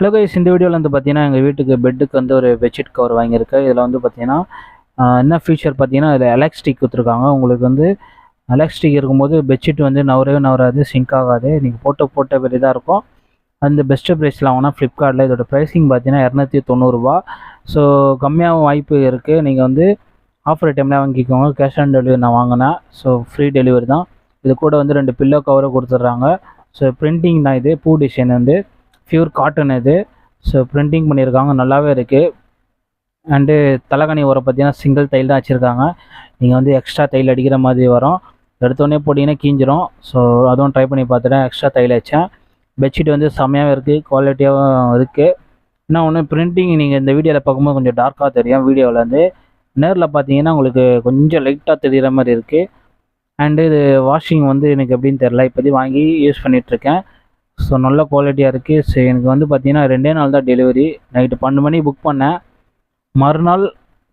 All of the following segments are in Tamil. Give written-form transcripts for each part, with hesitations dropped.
ஹலோ கைஸ், இந்த வீடியோவில் வந்து பார்த்தீங்கன்னா எங்கள் வீட்டுக்கு பெட்டுக்கு வந்து ஒரு பெட்ஷீட் கவர் வாங்கியிருக்கேன். இதில் வந்து பார்த்தீங்கன்னா என்ன ஃபீச்சர் பார்த்தீங்கன்னா இதில் எலாஸ்டிக் கொடுத்துருக்காங்க. உங்களுக்கு வந்து எலாஸ்டிக் இருக்கும்போது பெட்ஷீட் வந்து நவரவே நவராது, சிங்க் ஆகாது. நீங்கள் போட்ட பெரிய தான் இருக்கும். அந்த பெஸ்ட்டு ப்ரைஸில் வாங்கினா ஃப்ளிப்கார்ட்டில். இதோட ப்ரைஸிங் பார்த்தீங்கன்னா 290 ரூபா. ஸோ கம்மியாகவும் வாய்ப்பு இருக்குது. நீங்கள் வந்து ஆஃபர் டைமில் வாங்கிக்கோங்க. கேஷ் ஆன் டெலிவரி நான் வாங்கினேன். ஸோ ஃப்ரீ டெலிவரி தான். இது கூட வந்து 2 பில்லோ கவரும் கொடுத்துட்றாங்க. ஸோ பிரிண்டிங் தான். இது பூ டிசைன் வந்து பியூர் காட்டன் இது. ஸோ பிரிண்டிங் பண்ணியிருக்காங்க, நல்லாவே இருக்குது. அண்டு தலைகணி உரம் பார்த்தீங்கன்னா சிங்கிள் தையல் தான் வச்சுருக்காங்க. நீங்கள் வந்து எக்ஸ்ட்ரா தையல் அடிக்கிற மாதிரி வரும். எடுத்தோடனே போட்டிங்கன்னா கீஞ்சிரும். ஸோ அதுவும் ட்ரை பண்ணி பார்த்துட்டேன், எக்ஸ்ட்ரா தையல் வச்சேன். பெட்ஷீட் வந்து செம்மையாகவும் இருக்குது, குவாலிட்டியாகவும் இருக்குது. இன்னும் ஒன்று, பிரிண்டிங் நீங்கள் இந்த வீடியோவில் பார்க்கும்போது கொஞ்சம் டார்க்காக தெரியும். வீடியோவில் வந்து நேரில் பார்த்தீங்கன்னா உங்களுக்கு கொஞ்சம் லைட்டாக தெரிகிற மாதிரி இருக்குது. அண்டு இது வாஷிங் வந்து எனக்கு எப்படின்னு தெரில, இப்போதைக்கு வாங்கி யூஸ் பண்ணிகிட்ருக்கேன். ஸோ நல்ல குவாலிட்டியாக இருக்குது. ஸோ எனக்கு வந்து பார்த்தீங்கன்னா 2 நாள் தான் டெலிவரி. நைட்டு 12 மணி புக் பண்ணேன், மறுநாள்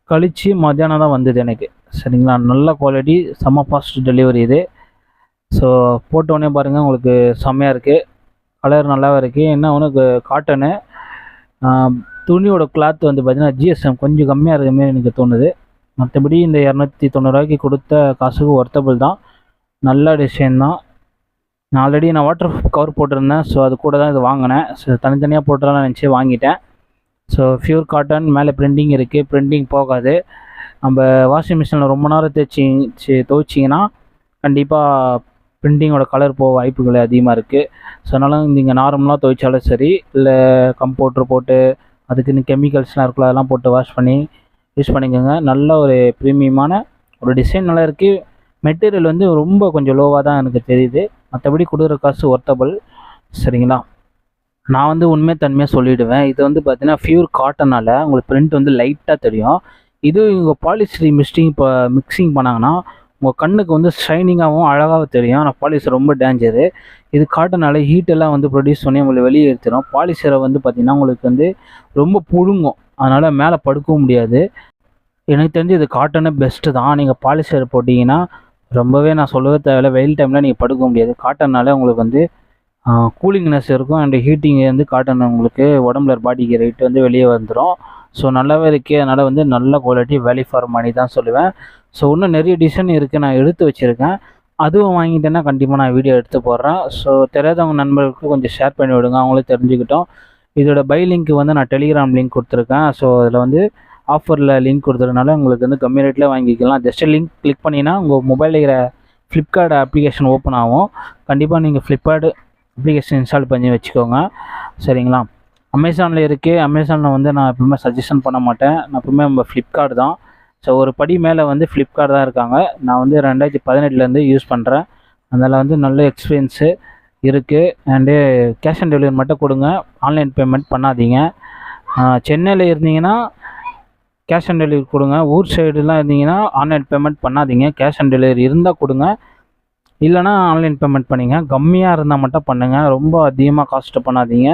கழித்து மத்தியானம் தான் வந்தது எனக்கு. சரிங்களா, நல்ல குவாலிட்டி, செம்ம ஃபாஸ்ட் டெலிவரி இது. ஸோ போட்டோடனே பாருங்கள், உங்களுக்கு செம்மையாக இருக்குது, கலர் நல்லாவே இருக்குது. என்ன ஒன்று, காட்டனு துணியோட கிளாத் வந்து பார்த்திங்கன்னா ஜிஎஸ்எம் கொஞ்சம் கம்மியாக இருக்கிற மாதிரி எனக்கு தோணுது. மற்றபடி இந்த 290 கொடுத்த காசுக்கு ஒர்த்தபிள் தான். நல்ல டிசைன் தான். நான் ஆல்ரெடி வாட்டர் கவர் போட்டிருந்தேன். ஸோ அது கூட தான் இது வாங்கினேன். ஸோ தனித்தனியாக போட்டுலாம் நினச்சி வாங்கிட்டேன். ஸோ பியூர் காட்டன், மேலே பிரிண்டிங் இருக்குது, பிரிண்டிங் போகாது. நம்ம வாஷிங் மிஷினில் ரொம்ப நேரம் துவைச்சிங்கன்னா கண்டிப்பாக பிரிண்டிங்கோட கலர் போக வாய்ப்புகள் அதிகமாக இருக்குது. ஸோ அதனால் நீங்கள் நார்மலாக துவைச்சாலும் சரி, இல்லை கம்போட்டர் போட்டு அதுக்குன்னு கெமிக்கல்ஸ்லாம் இருக்குல்ல, அதெல்லாம் போட்டு வாஷ் பண்ணி யூஸ் பண்ணிக்கோங்க. நல்ல ஒரு ப்ரீமியமான ஒரு டிசைன் நல்லா இருக்குது. மெட்டீரியல் வந்து ரொம்ப கொஞ்சம் லோவாக தான் எனக்கு தெரியுது. மற்றபடி கொடுக்குற காசு ஒர்த்தபிள். சரிங்களா, நான் வந்து உண்மைத்தன்மையாக சொல்லிவிடுவேன். இது வந்து பார்த்தீங்கன்னா பியூர் காட்டனால் உங்களுக்கு பிரிண்ட் வந்து லைட்டாக தெரியும். இது இவங்க பாலிஸ்டர் மிக்சிங் பண்ணாங்கன்னா உங்கள் கண்ணுக்கு வந்து ஷைனிங்காகவும் அழகாகவும் தெரியும். ஆனால் பாலிஸ்டர் ரொம்ப டேஞ்சரு. இது காட்டனால் ஹீட்டெல்லாம் வந்து ப்ரொடியூஸ் பண்ணி உங்களுக்கு வெளியே எடுத்துடும். பாலிஸ்டரை வந்து பார்த்திங்கன்னா உங்களுக்கு வந்து ரொம்ப புழுங்கும், அதனால் மேலே படுக்கவும் முடியாது. எனக்கு தெரிஞ்சு இது காட்டனே பெஸ்ட்டு தான். நீங்கள் பாலிஸ்டர் போட்டிங்கன்னா ரொம்பவே, நான் சொல்லவே தேவையில்லை, வெயில் டைமில் நீங்கள் படுக்க முடியாது. காட்டனால் உங்களுக்கு வந்து கூலிங்னஸ் இருக்கும். அண்ட் ஹீட்டிங் வந்து காட்டன் உங்களுக்கு உடம்புல பாடிக்கு ரேட்டு வந்து வெளியே வந்துடும். ஸோ நல்லாவே இருக்குது. அதனால் வந்து நல்ல குவாலிட்டி, வேல்யூ ஃபார் மணி தான் சொல்லுவேன். ஸோ இன்னும் நிறைய டிசைன் இருக்குது, நான் எடுத்து வச்சுருக்கேன். அதுவும் வாங்கிட்டேன்னா கண்டிப்பாக நான் வீடியோ எடுத்து போடுறேன். ஸோ தெரியாதவங்க நண்பர்களுக்கு கொஞ்சம் ஷேர் பண்ணி விடுங்க, அவங்களும் தெரிஞ்சுக்கிட்டோம். இதோட பை லிங்க் வந்து நான் டெலிகிராம் லிங்க் கொடுத்துருக்கேன். ஸோ அதில் வந்து ஆஃபரில் லிங்க் கொடுத்ததுனால உங்களுக்கு வந்து கம்மி ரேட்டில் வாங்கிக்கலாம். ஜஸ்ட்டு லிங்க் கிளிக் பண்ணிங்கன்னா உங்கள் மொபைலில் இருக்கிற ஃப்ளிப்கார்ட் அப்ளிகேஷன் ஓப்பன் ஆகும். கண்டிப்பாக நீங்கள் ஃப்ளிப்கார்ட் அப்ளிகேஷன் இன்ஸ்டால் பண்ணி வச்சுக்கோங்க. சரிங்களா, அமேசானில் இருக்குது. அமேசானில் வந்து நான் எப்பவுமே சஜஷன் பண்ண மாட்டேன். நான் எப்பவுமே நம்ம ஃப்ளிப்கார்ட் தான். ஸோ ஒரு படி மேலே வந்து ஃப்ளிப்கார்ட் தான் இருக்காங்க. நான் வந்து 2018 யூஸ் பண்ணுறேன். அதனால் வந்து நல்ல எக்ஸ்பீரியன்ஸு இருக்குது. அண்டு கேஷ் ஆன் டெலிவரி மட்டும் கொடுங்க, ஆன்லைன் பேமெண்ட் பண்ணாதீங்க. சென்னையில் இருந்தீங்கன்னா கேஷ் ஆன் டெலிவரி கொடுங்க. ஊர் சைடுலாம் இருந்தீங்கன்னா ஆன்லைன் பேமெண்ட் பண்ணாதீங்க. கேஷ் ஆன் டெலிவரி இருந்தால் கொடுங்க, இல்லைனா ஆன்லைன் பேமெண்ட் பண்ணிங்க. கம்மியாக இருந்தால் மட்டும் பண்ணுங்கள், ரொம்ப அதிகமாக காஸ்ட்டு பண்ணாதீங்க.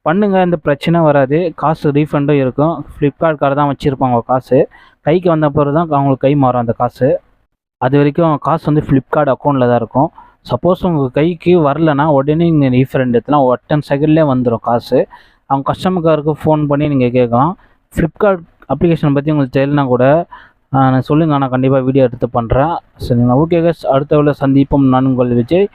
பண்ணுங்கள், இந்த பிரச்சனை வராது, காசு ரீஃபண்டும் இருக்கும். ஃப்ளிப்கார்ட்கார தான் வச்சுருப்பாங்க காசு. கைக்கு வந்த பிறகு தான் அவங்களுக்கு கை மாறும் அந்த காசு. அது வரைக்கும் காசு வந்து ஃப்ளிப்கார்ட் அக்கௌண்ட்டில் தான் இருக்கும். சப்போஸ் உங்கள் கைக்கு வரலன்னா உடனே நீங்கள் ரீஃபண்ட் எடுத்துலாம் 10 செகண்ட்லேயே வந்துடும் காசு. அவங்க கஸ்டமர் கேருக்கு ஃபோன் பண்ணி நீங்கள் கேட்கலாம். ஃப்ளிப்கார்ட் அப்ளிகேஷனை பற்றி உங்களுக்கு தெரியலனா கூட நான் சொல்லுங்கள், நான் கண்டிப்பாக வீடியோ எடுத்து பண்ணுறேன். சரிங்களா, ஓகே கைஸ், அடுத்த உள்ள சந்திப்போம். நான் உங்கள் விஜய்.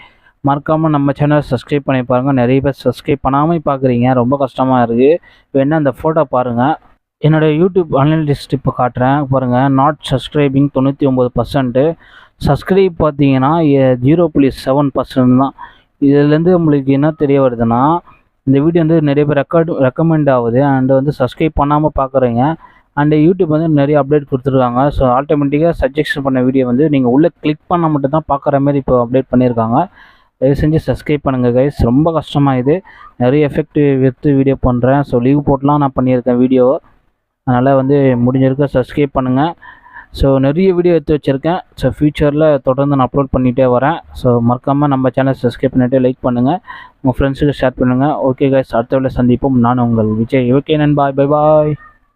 மறக்காமல் நம்ம சேனலை சப்ஸ்கிரைப் பண்ணி பாருங்கள். நிறைய பேர் சப்ஸ்கிரைப் பண்ணாமல் பார்க்குறீங்க, ரொம்ப கஷ்டமாக இருக்குது. வேணால் அந்த ஃபோட்டோ பாருங்கள். என்னோடய யூடியூப் ஆன்லைன் லிஸ்ட் இப்போ காட்டுறேன் பாருங்கள். Not subscribing 99%. சப்ஸ்கிரைப் பார்த்தீங்கன்னா 0.7% தான். இதுலேருந்து உங்களுக்கு என்ன தெரிய வருதுன்னா, இந்த வீடியோ வந்து நிறைய பேர் ரெக்கமெண்ட் ஆகுது. அண்டு வந்து சப்ஸ்கிரைப் பண்ணாமல் பார்க்குறீங்க. அண்டு யூடியூப் வந்து நிறைய அப்டேட் கொடுத்துருக்காங்க. ஸோ ஆட்டோமேட்டிக்காக சஜெக்ஷன் பண்ண வீடியோ வந்து நீங்கள் உள்ளே கிளிக் பண்ணால் மட்டும் தான் பார்க்குற மாதிரி இப்போ அப்டேட் பண்ணியிருக்காங்க. தயவு செஞ்சு சப்ஸ்கிரைப் பண்ணுங்கள் கைஸ், ரொம்ப கஷ்டமாக இது. நிறைய எஃபெக்ட் எடுத்து வீடியோ பண்ணுறேன். ஸோ லீவ் போட்டுலாம் நான் பண்ணியிருக்கேன் வீடியோ. அதனால் வந்து முடிஞ்சிருக்க சப்ஸ்கிரைப் பண்ணுங்கள். ஸோ நிறைய வீடியோ எடுத்து வச்சுருக்கேன். ஸோ ஃப்யூச்சரில் தொடர்ந்து நான் அப்லோட் பண்ணிகிட்டே வரேன். ஸோ மறக்காமல் நம்ம சேனல் சப்ஸ்கிரைப் பண்ணிவிட்டு லைக் பண்ணுங்கள், உங்கள் ஃப்ரெண்ட்ஸுக்கு ஷேர் பண்ணுங்கள். ஓகே கைஸ், அடுத்த வேளை சந்திப்போம். நான் உங்கள் விஜய். ஓகே நண்பா, பை பாய்.